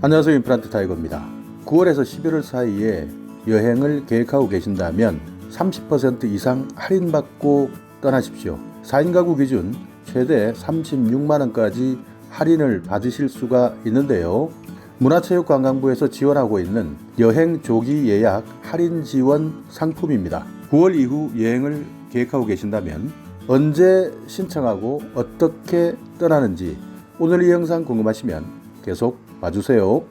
안녕하세요. 임플란트 타이거입니다. 9월에서 11월 사이에 여행을 계획하고 계신다면 30% 이상 할인받고 떠나십시오. 4인 가구 기준 최대 36만원까지 할인을 받으실 수가 있는데요. 문화체육관광부에서 지원하고 있는 여행 조기 예약 할인 지원 상품입니다. 9월 이후 여행을 계획하고 계신다면 언제 신청하고 어떻게 떠나는지 오늘 이 영상 궁금하시면 계속 봐주세요.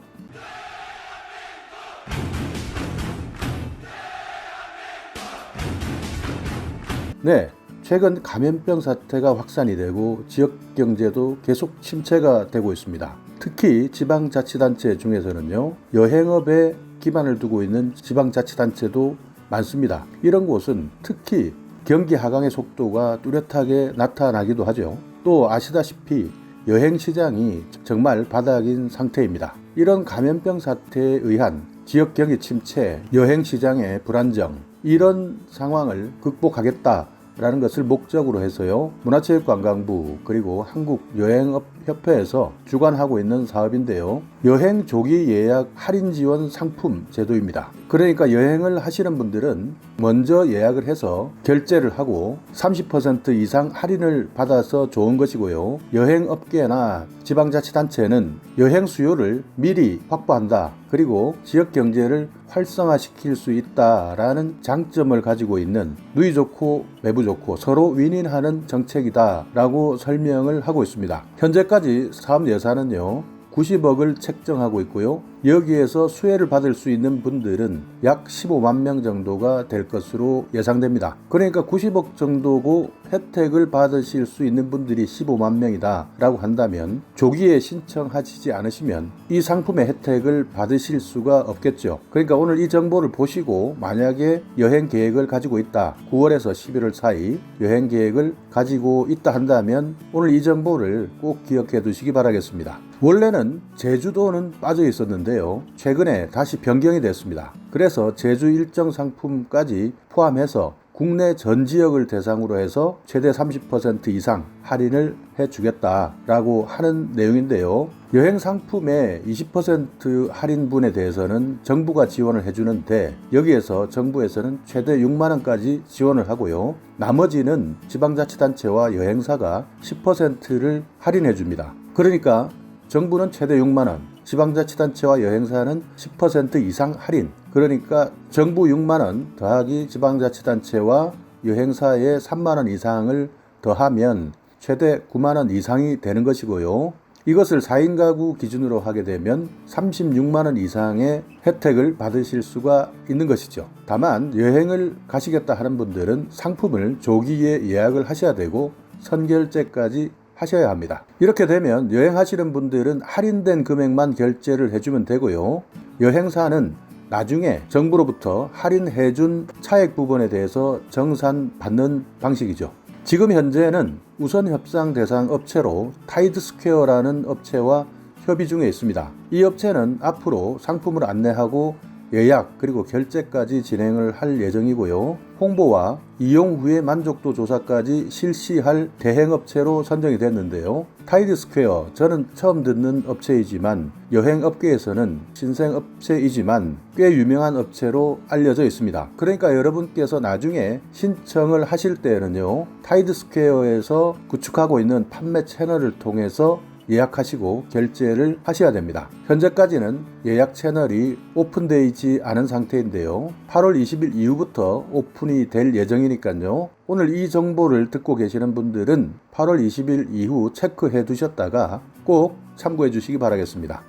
네, 최근 감염병 사태가 확산이 되고 지역 경제도 계속 침체가 되고 있습니다. 특히 지방자치단체 중에서는요, 여행업에 기반을 두고 있는 지방자치단체도 많습니다. 이런 곳은 특히 경기 하강의 속도가 뚜렷하게 나타나기도 하죠. 또 아시다시피 여행시장이 정말 바닥인 상태입니다. 이런 감염병 사태에 의한 지역 경기 침체, 여행시장의 불안정, 이런 상황을 극복하겠다라는 것을 목적으로 해서요, 문화체육관광부 그리고 한국여행업협회에서 주관하고 있는 사업인데요. 여행 조기 예약 할인 지원 상품 제도입니다. 그러니까 여행을 하시는 분들은 먼저 예약을 해서 결제를 하고 30% 이상 할인을 받아서 좋은 것이고요. 여행업계나 지방자치단체는 여행 수요를 미리 확보한다. 그리고 지역 경제를 활성화시킬 수 있다라는 장점을 가지고 있는 누이 좋고 매부 좋고 서로 윈윈하는 정책이다라고 설명을 하고 있습니다. 현재까지 사업 예산은요, 90억을 책정하고 있고요. 여기에서 수혜를 받을 수 있는 분들은 약 15만 명 정도가 될 것으로 예상됩니다. 그러니까 90억 정도고 혜택을 받으실 수 있는 분들이 15만 명이다 라고 한다면 조기에 신청하시지 않으시면 이 상품의 혜택을 받으실 수가 없겠죠. 그러니까 오늘 이 정보를 보시고 만약에 여행 계획을 가지고 있다, 9월에서 11월 사이 여행 계획을 가지고 있다 한다면 오늘 이 정보를 꼭 기억해 두시기 바라겠습니다. 원래는 제주도는 빠져 있었는데요, 최근에 다시 변경이 됐습니다. 그래서 제주 일정 상품까지 포함해서 국내 전 지역을 대상으로 해서 최대 30% 이상 할인을 해주겠다라고 하는 내용인데요. 여행 상품의 20% 할인분에 대해서는 정부가 지원을 해주는데 여기에서 정부에서는 최대 6만원까지 지원을 하고요. 나머지는 지방자치단체와 여행사가 10%를 할인해 줍니다. 그러니까 정부는 최대 6만원, 지방자치단체와 여행사는 10% 이상 할인, 그러니까 정부 6만원 더하기 지방자치단체와 여행사의 3만원 이상을 더하면 최대 9만원 이상이 되는 것이고요. 이것을 4인 가구 기준으로 하게 되면 36만원 이상의 혜택을 받으실 수가 있는 것이죠. 다만 여행을 가시겠다 하는 분들은 상품을 조기에 예약을 하셔야 되고 선결제까지 하셔야 합니다. 이렇게 되면 여행하시는 분들은 할인된 금액만 결제를 해주면 되고요. 여행사는 나중에 정부로부터 할인해준 차액 부분에 대해서 정산받는 방식이죠. 지금 현재는 우선 협상 대상 업체로 타이드스퀘어라는 업체와 협의 중에 있습니다. 이 업체는 앞으로 상품을 안내하고 예약 그리고 결제까지 진행을 할 예정이고요. 홍보와 이용 후의 만족도 조사까지 실시할 대행업체로 선정이 됐는데요. 타이드스퀘어, 저는 처음 듣는 업체이지만 여행업계에서는 신생업체이지만 꽤 유명한 업체로 알려져 있습니다. 그러니까 여러분께서 나중에 신청을 하실 때는요, 타이드스퀘어에서 구축하고 있는 판매 채널을 통해서 예약하시고 결제를 하셔야 됩니다. 현재까지는 예약 채널이 오픈되지 않은 상태인데요. 8월 20일 이후부터 오픈이 될 예정이니까요. 오늘 이 정보를 듣고 계시는 분들은 8월 20일 이후 체크해 두셨다가 꼭 참고해 주시기 바라겠습니다.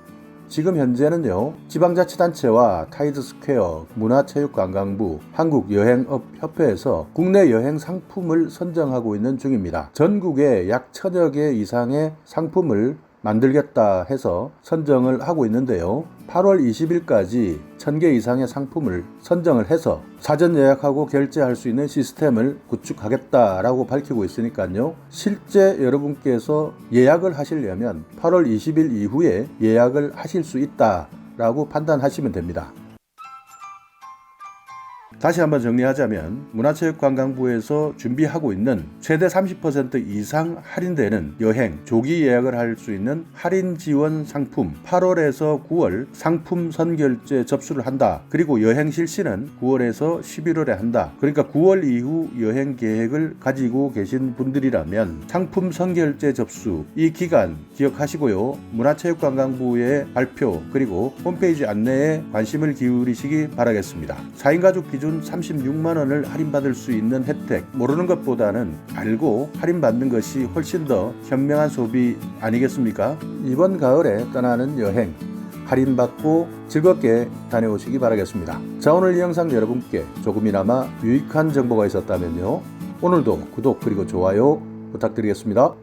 지금 현재는요, 지방자치단체와 타이드스퀘어, 문화체육관광부, 한국여행업협회에서 국내 여행 상품을 선정하고 있는 중입니다. 전국에 약 1000여 개 이상의 상품을 만들겠다 해서 선정을 하고 있는데요. 8월 20일까지 1000개 이상의 상품을 선정을 해서 사전 예약하고 결제할 수 있는 시스템을 구축하겠다라고 밝히고 있으니까요. 실제 여러분께서 예약을 하시려면 8월 20일 이후에 예약을 하실 수 있다라고 판단하시면 됩니다. 다시 한번 정리하자면 문화체육관광부에서 준비하고 있는 최대 30% 이상 할인되는 여행, 조기 예약을 할 수 있는 할인 지원 상품 8월에서 9월 상품 선결제 접수를 한다. 그리고 여행 실시는 9월에서 11월에 한다. 그러니까 9월 이후 여행 계획을 가지고 계신 분들이라면 상품 선결제 접수 이 기간 기억하시고요. 문화체육관광부의 발표 그리고 홈페이지 안내에 관심을 기울이시기 바라겠습니다. 4인 가족 기준 36만 원을 할인받을 수 있는 혜택 모르는 것보다는 알고 할인받는 것이 훨씬 더 현명한 소비 아니겠습니까? 이번 가을에 떠나는 여행 할인받고 즐겁게 다녀오시기 바라겠습니다. 자, 오늘 이 영상 여러분께 조금이나마 유익한 정보가 있었다면요. 오늘도 구독 그리고 좋아요 부탁드리겠습니다.